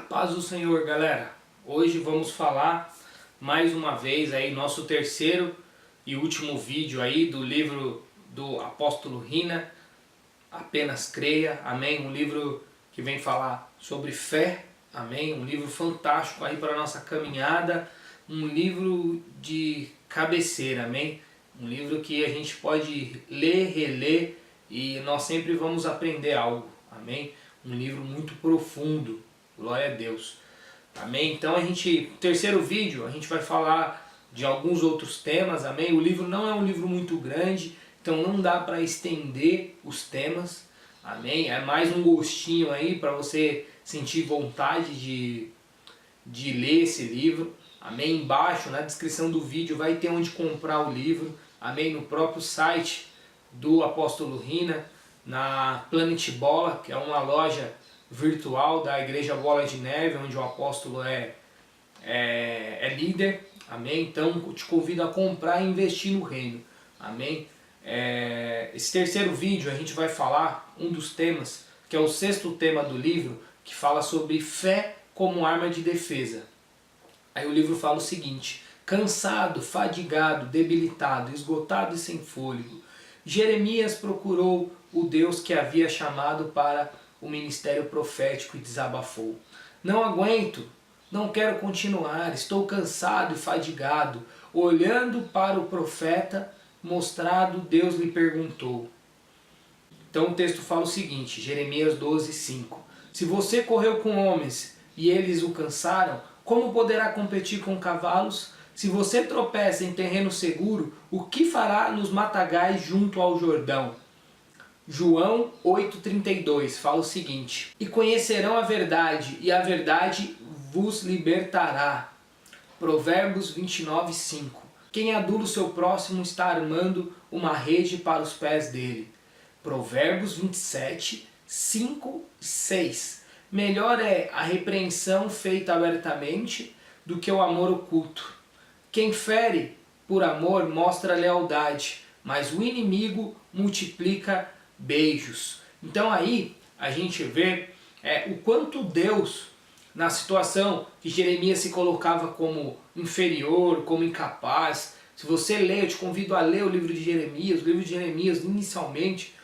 Paz do Senhor, galera. Hoje vamos falar mais uma vez aí nosso terceiro e último vídeo aí do livro do apóstolo Rina, Apenas Creia, amém? Um livro que vem falar sobre fé, amém? Um livro fantástico aí para a nossa caminhada, um livro de cabeceira, amém? Um livro que a gente pode ler, reler e nós sempre vamos aprender algo, amém? Um livro muito profundo, glória a Deus, amém? Então terceiro vídeo, a gente vai falar de alguns outros temas, amém? O livro não é um livro muito grande, então não dá para estender os temas, amém? É mais um gostinho aí para você sentir vontade de ler esse livro, amém? Embaixo, na descrição do vídeo, vai ter onde comprar o livro, amém? No próprio site do apóstolo Rina, na Planet Bola, que é uma loja virtual da Igreja Bola de Neve, onde o apóstolo é líder, amém? Então eu te convido a comprar e investir no reino, amém? Esse terceiro vídeo a gente vai falar um dos temas, que é o sexto tema do livro, que fala sobre fé como arma de defesa. Aí o livro fala o seguinte: cansado, fadigado, debilitado, esgotado e sem fôlego, Jeremias procurou o Deus que havia chamado para o ministério profético e desabafou. Não aguento, não quero continuar, estou cansado e fadigado. Olhando para o profeta mostrado, Deus lhe perguntou. Então o texto fala o seguinte, Jeremias 12:5. Se você correu com homens e eles o cansaram, como poderá competir com cavalos? Se você tropeça em terreno seguro, o que fará nos matagais junto ao Jordão? João 8,32 fala o seguinte: e conhecerão a verdade, e a verdade vos libertará. Provérbios 29:5. Quem adula o seu próximo está armando uma rede para os pés dele. Provérbios 27:5 e 6. Melhor é a repreensão feita abertamente do que o amor oculto. Quem fere por amor mostra lealdade, mas o inimigo multiplica beijos. Então aí a gente vê o quanto Deus, na situação que Jeremias se colocava como inferior, como incapaz. Se você ler, eu te convido a ler o livro de Jeremias. O livro de Jeremias, inicialmente,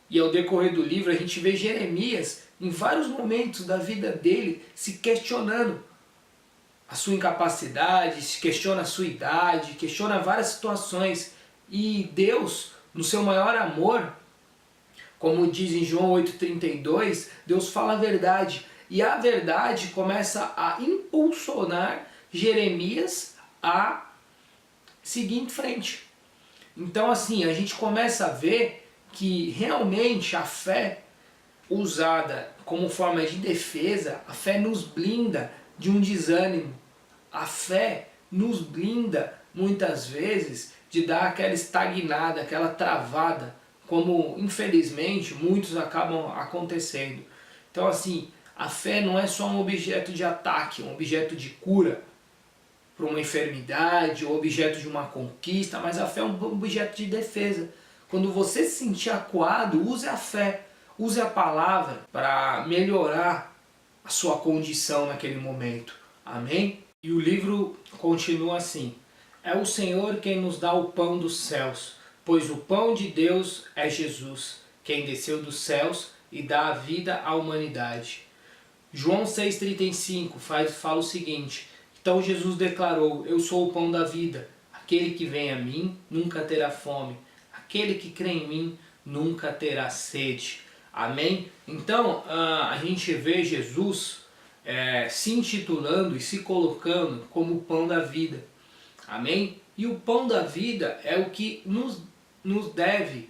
e ao decorrer do livro, a gente vê Jeremias, em vários momentos da vida dele, se questionando a sua incapacidade, se questiona a sua idade, questiona várias situações. E Deus, no seu maior amor, como diz em João 8,32, Deus fala a verdade. E a verdade começa a impulsionar Jeremias a seguir em frente. Então assim, a gente começa a ver que realmente a fé usada como forma de defesa, a fé nos blinda de um desânimo. A fé nos blinda muitas vezes de dar aquela estagnada, aquela travada, como infelizmente muitos acabam acontecendo. Então assim, a fé não é só um objeto de ataque, um objeto de cura para uma enfermidade, ou objeto de uma conquista, mas a fé é um objeto de defesa. Quando você se sentir acuado, use a fé, use a palavra para melhorar a sua condição naquele momento. Amém? E o livro continua assim: é o Senhor quem nos dá o pão dos céus, pois o pão de Deus é Jesus, quem desceu dos céus e dá a vida à humanidade. João 6,35 fala o seguinte: então Jesus declarou, eu sou o pão da vida, aquele que vem a mim nunca terá fome, aquele que crê em mim nunca terá sede. Amém? Então a gente vê Jesus se intitulando e se colocando como o pão da vida. Amém? E o pão da vida é o que nos deve,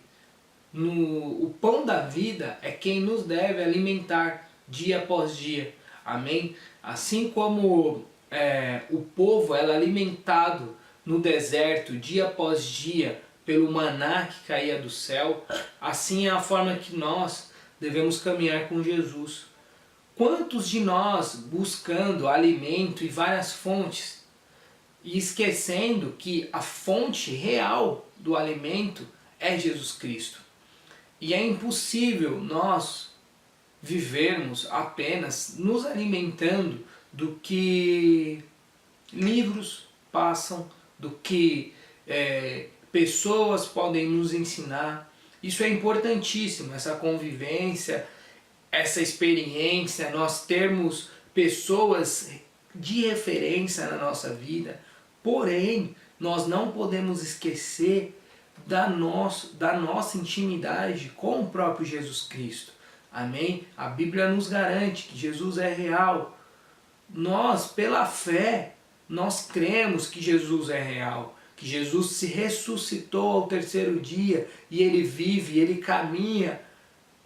o pão da vida é quem nos deve alimentar dia após dia. Amém? Assim como o povo era alimentado no deserto dia após dia pelo maná que caía do céu, assim é a forma que nós devemos caminhar com Jesus. Quantos de nós buscando alimento e várias fontes e esquecendo que a fonte real do alimento é Jesus Cristo? E é impossível nós vivermos apenas nos alimentando do que livros passam, do que pessoas podem nos ensinar. Isso é importantíssimo, essa convivência, essa experiência, nós termos pessoas de referência na nossa vida. Porém, nós não podemos esquecer da nossa intimidade com o próprio Jesus Cristo. Amém? A Bíblia nos garante que Jesus é real. Nós, pela fé, nós cremos que Jesus é real, que Jesus se ressuscitou ao terceiro dia e Ele vive, Ele caminha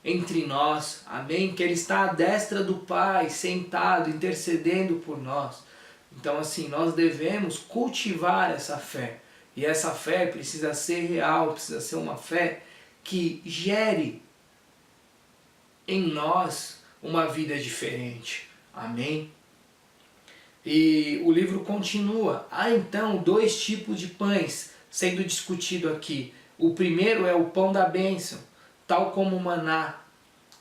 entre nós, amém? Que Ele está à destra do Pai, sentado, intercedendo por nós. Então assim, nós devemos cultivar essa fé, e essa fé precisa ser real, precisa ser uma fé que gere em nós uma vida diferente, amém? E o livro continua. Há então 2 tipos de pães sendo discutido aqui. O primeiro é o pão da bênção, tal como o maná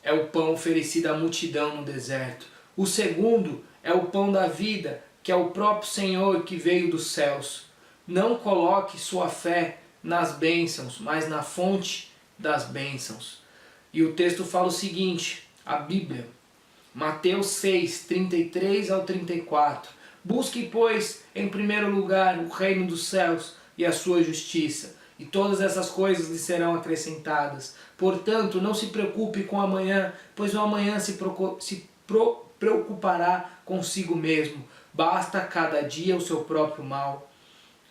é o pão oferecido à multidão no deserto. O segundo é o pão da vida, que é o próprio Senhor que veio dos céus. Não coloque sua fé nas bênçãos, mas na fonte das bênçãos. E o texto fala o seguinte, a Bíblia, Mateus 6, 33 ao 34. Busque, pois, em primeiro lugar o reino dos céus e a sua justiça, e todas essas coisas lhe serão acrescentadas. Portanto, não se preocupe com amanhã, pois o amanhã se preocupará consigo mesmo. Basta cada dia o seu próprio mal.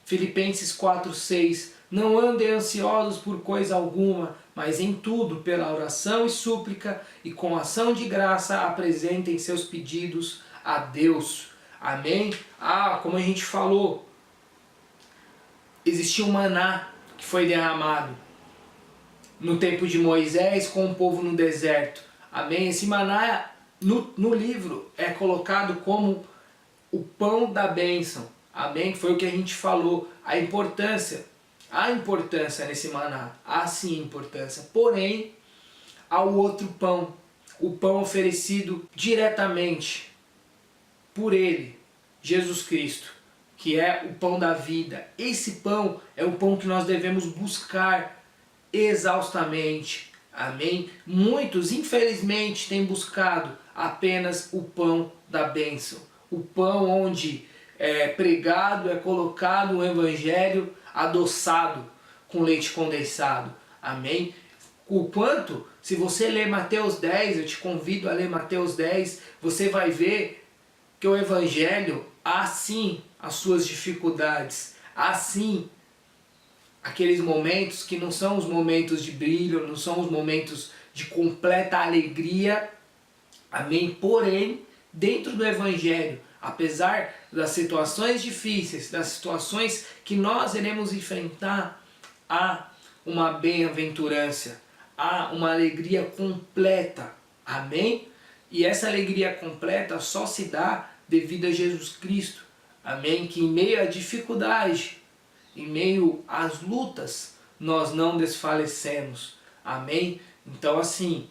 Filipenses 4, 6. Não andem ansiosos por coisa alguma, mas em tudo, pela oração e súplica, e com ação de graça, apresentem seus pedidos a Deus. Amém? Como a gente falou, existia um maná que foi derramado no tempo de Moisés com o povo no deserto. Amém? Esse maná no livro é colocado como o pão da bênção. Amém? Foi o que a gente falou. A importância. Há importância nesse maná. Há sim importância. Porém, há o outro pão. O pão oferecido diretamente por Ele, Jesus Cristo, que é o pão da vida. Esse pão é o pão que nós devemos buscar exaustamente. Amém? Muitos, infelizmente, têm buscado apenas o pão da bênção. O pão onde é pregado, é colocado o evangelho adoçado com leite condensado. Amém? O quanto, se você ler Mateus 10, eu te convido a ler Mateus 10, você vai ver que o evangelho há sim as suas dificuldades, há sim aqueles momentos que não são os momentos de brilho, não são os momentos de completa alegria. Amém? Porém, dentro do evangelho, apesar das situações difíceis, das situações que nós iremos enfrentar, há uma bem-aventurança, há uma alegria completa. Amém? E essa alegria completa só se dá devido a Jesus Cristo. Amém? Que em meio à dificuldade, em meio às lutas, nós não desfalecemos. Amém? Então assim,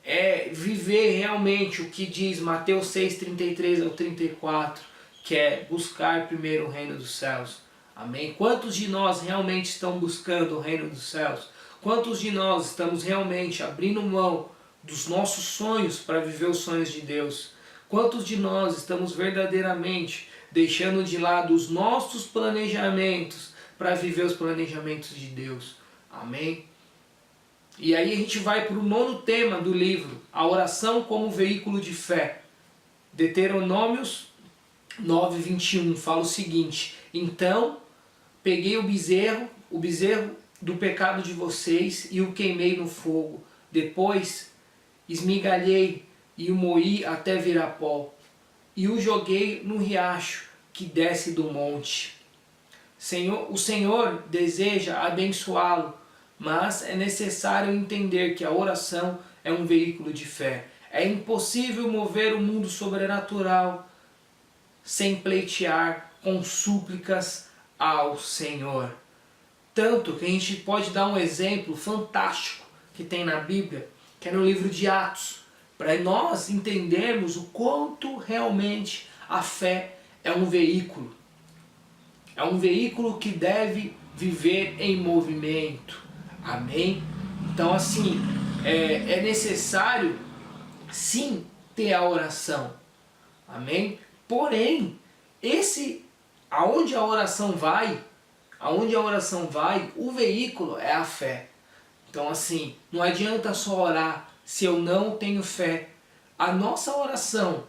é viver realmente o que diz Mateus 6, 33 ao 34, que é buscar primeiro o reino dos céus. Amém? Quantos de nós realmente estão buscando o reino dos céus? Quantos de nós estamos realmente abrindo mão dos nossos sonhos para viver os sonhos de Deus? Quantos de nós estamos verdadeiramente deixando de lado os nossos planejamentos para viver os planejamentos de Deus? Amém? E aí a gente vai para o 9º tema do livro, a oração como veículo de fé. Deuteronômios 9, 21, fala o seguinte: então peguei o bezerro do pecado de vocês e o queimei no fogo. Depois esmigalhei e o moí até virar pó. E o joguei no riacho que desce do monte. O Senhor deseja abençoá-lo, mas é necessário entender que a oração é um veículo de fé. É impossível mover o mundo sobrenatural sem pleitear com súplicas ao Senhor. Tanto que a gente pode dar um exemplo fantástico que tem na Bíblia, que é no livro de Atos. para nós entendermos o quanto realmente a fé é um veículo. É um veículo que deve viver em movimento. Amém? Então assim, é necessário sim ter a oração. Amém? Porém, aonde a oração vai, o veículo é a fé. Então assim, não adianta só orar se eu não tenho fé. A nossa oração,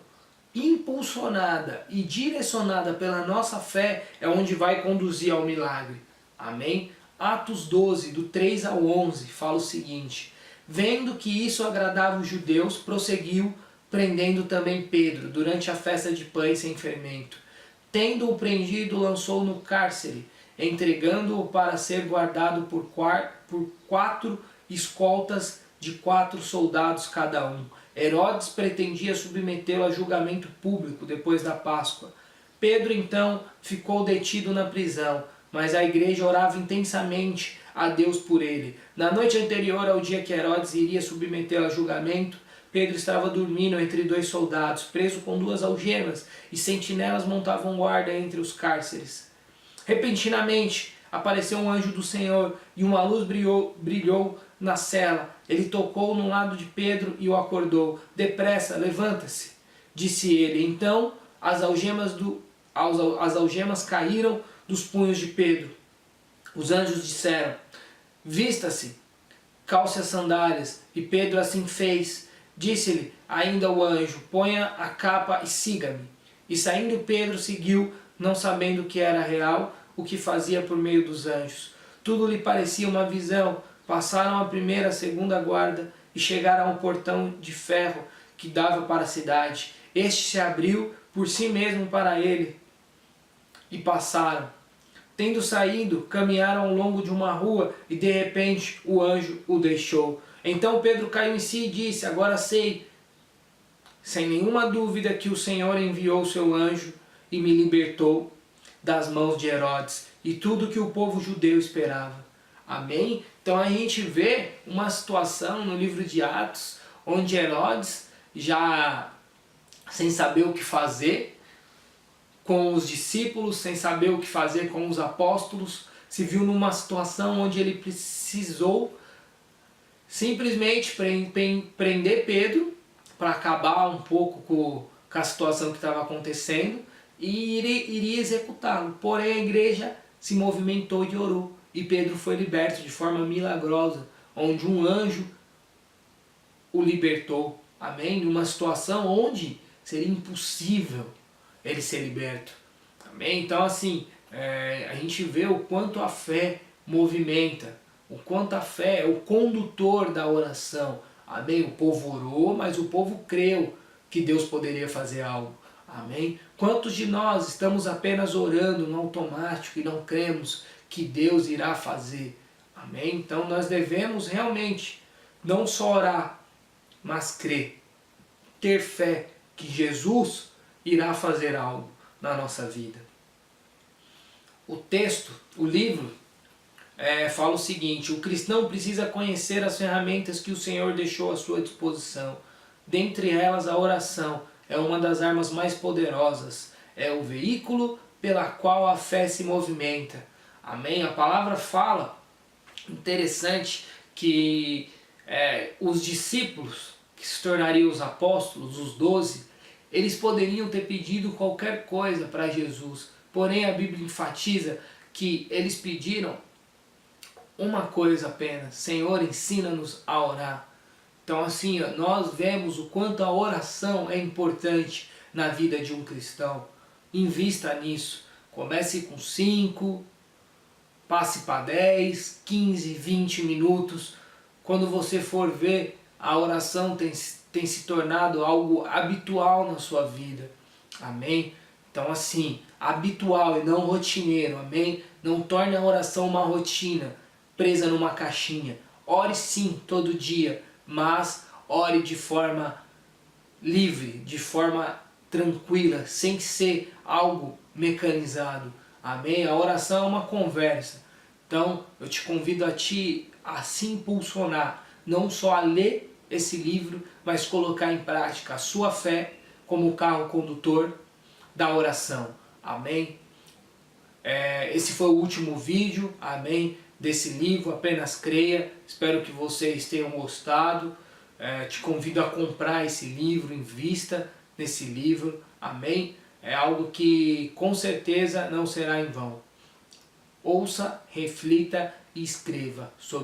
impulsionada e direcionada pela nossa fé, é onde vai conduzir ao milagre. Amém? Atos 12, do 3 ao 11, fala o seguinte: vendo que isso agradava os judeus, prosseguiu, prendendo também Pedro, durante a festa de pães sem fermento. Tendo-o prendido, lançou no cárcere, entregando-o para ser guardado por 4 escoltas de 4 soldados cada um. Herodes pretendia submetê-lo a julgamento público depois da Páscoa. Pedro então ficou detido na prisão, mas a igreja orava intensamente a Deus por ele. Na noite anterior ao dia que Herodes iria submetê-lo a julgamento, Pedro estava dormindo entre 2 soldados, preso com 2 algemas, e sentinelas montavam guarda entre os cárceres. Repentinamente apareceu um anjo do Senhor, e uma luz brilhou na cela. Ele tocou no lado de Pedro e o acordou. Depressa, levanta-se, disse ele. Então as algemas caíram dos punhos de Pedro. Os anjos disseram: vista-se, calce as sandálias. E Pedro assim fez. Disse-lhe ainda o anjo: ponha a capa e siga-me. E saindo Pedro seguiu, não sabendo que era real o que fazia por meio dos anjos. Tudo lhe parecia uma visão. Passaram a primeira e a segunda guarda e chegaram ao portão de ferro que dava para a cidade. Este se abriu por si mesmo para ele e passaram. Tendo saído, caminharam ao longo de uma rua e de repente o anjo o deixou. Então Pedro caiu em si e disse: agora sei, sem nenhuma dúvida, que o Senhor enviou o seu anjo e me libertou das mãos de Herodes e tudo que o povo judeu esperava. Amém? Então a gente vê uma situação no livro de Atos onde Herodes, já sem saber o que fazer com os discípulos, sem saber o que fazer com os apóstolos, se viu numa situação onde ele precisou simplesmente prender Pedro para acabar um pouco com a situação que estava acontecendo e iria executá-lo. Porém a igreja se movimentou e orou. E Pedro foi liberto de forma milagrosa, onde um anjo o libertou. Amém? Numa situação onde seria impossível ele ser liberto. Amém? Então assim, a gente vê o quanto a fé movimenta, o quanto a fé é o condutor da oração. Amém? O povo orou, mas o povo creu que Deus poderia fazer algo. Amém? Quantos de nós estamos apenas orando no automático e não cremos que Deus irá fazer? Amém? Então nós devemos realmente não só orar, mas crer, ter fé que Jesus irá fazer algo na nossa vida. O texto, o livro, fala o seguinte: o cristão precisa conhecer as ferramentas que o Senhor deixou à sua disposição. Dentre elas, a oração é uma das armas mais poderosas. É o veículo pela qual a fé se movimenta. Amém? A palavra fala, interessante, que os discípulos, que se tornariam os apóstolos, os 12, eles poderiam ter pedido qualquer coisa para Jesus. Porém a Bíblia enfatiza que eles pediram uma coisa apenas: Senhor, ensina-nos a orar. Então assim, nós vemos o quanto a oração é importante na vida de um cristão. Invista nisso. Comece com 5, passe para 10, 15, 20 minutos. Quando você for ver, a oração tem se tornado algo habitual na sua vida. Amém? Então assim, habitual e não rotineiro. Amém? Não torne a oração uma rotina, presa numa caixinha. Ore sim todo dia, mas ore de forma livre, de forma tranquila, sem ser algo mecanizado. Amém? A oração é uma conversa. Então eu te convido a se impulsionar, não só a ler esse livro vai colocar em prática a sua fé como o carro condutor da oração. Amém? Esse foi o último vídeo, amém, desse livro, Apenas Creia. Espero que vocês tenham gostado. Te convido a comprar esse livro, invista nesse livro, amém? É algo que com certeza não será em vão. Ouça, reflita e escreva sobre